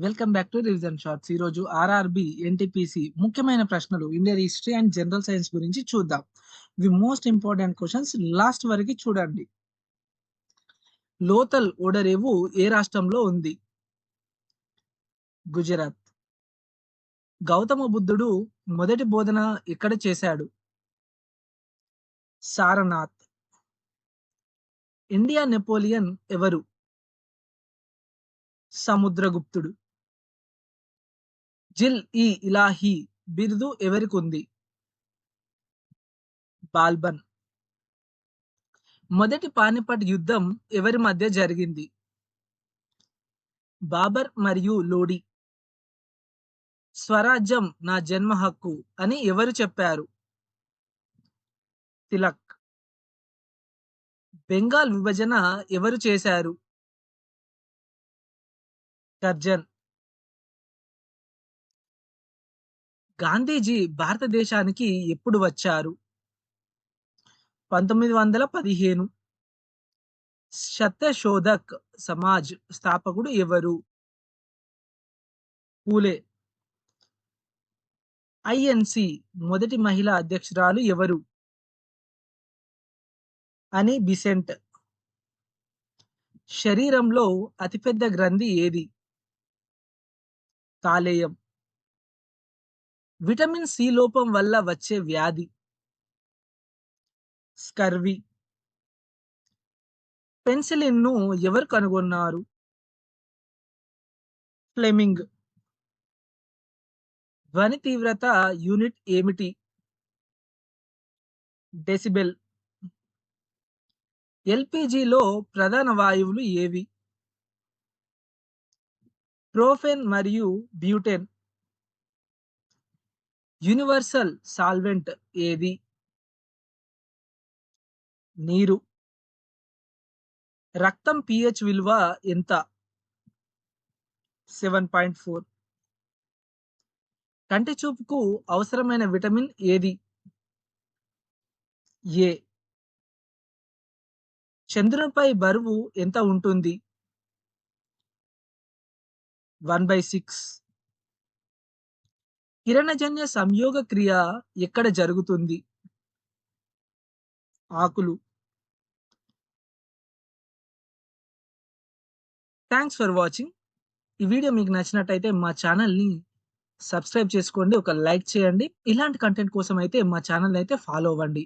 Welcome back to revision shorts. ఈరోజు RRB, NTPC ముఖ్యమైన ప్రశ్నలు, Indian history and general science గురించి చూద్దాం. ఇవి మోస్ట్ ఇంపార్టెంట్ క్వశ్చన్స్, లాస్ట్ వరకు చూడండి. లోతల్ ఓడరేవు ఏ రాష్ట్రంలో ఉంది? గుజరాత్. గౌతమ బుద్ధుడు మొదటి బోధన ఎక్కడ చేశాడు? సారనాథ్. ఇండియా నెపోలియన్ ఎవరు? సముద్రగుప్తుడు. జిల్ ఈ ఇలాహీ బిరుదు ఎవరికుంది? బాల్బన్. మొదటి పానిపట్ యుద్ధం ఎవరి మధ్య జరిగింది? బాబర్ మరియు లోడి. స్వరాజ్యం నా జన్మ హక్కు అని ఎవరు చెప్పారు? తిలక్. బెంగాల్ విభజన ఎవరు చేశారు? కర్జన్. గాంధీజీ భారతదేశానికి ఎప్పుడు వచ్చారు? 1915. సత్యశోధక్ సమాజ్ స్థాపకుడు ఎవరు? పూలే. ఐఎన్సి మొదటి మహిళా అధ్యక్షురాలు ఎవరు? అని బిసెంట్. శరీరంలో అతిపెద్ద గ్రంథి ఏది? కాలేయం. విటమిన్ సి లోపం వల్ల వచ్చే వ్యాధి? స్కర్వి. పెన్సిలిన్ ను ఎవరు కనుగొన్నారు? ఫ్లెమింగ్. ధ్వని తీవ్రత యూనిట్ ఏమిటి? డెసిబెల్. ఎల్పిజిలో ప్రధాన వాయువులు ఏవి? ప్రోఫెన్ మరియు బ్యూటెన్. యూనివర్సల్ సాల్వెంట్ ఏది? నీరు. రక్తం పిహెచ్ విలువ ఎంత? 7.4. కంటి చూపుకు అవసరమైన విటమిన్ ఏది? ఏ. చంద్రునిపై బరువు ఎంత ఉంటుంది? 1/6. కిరణజన్య సంయోగ క్రియ ఎక్కడ జరుగుతుంది? ఆకులు. Thanks for watching. ఈ వీడియో మీకు నచ్చినట్టయితే మా ఛానల్ని సబ్స్క్రైబ్ చేసుకోండి, ఒక లైక్ చేయండి. ఇలాంటి కంటెంట్ కోసం అయితే మా ఛానల్ అయితే ఫాలో అవ్వండి.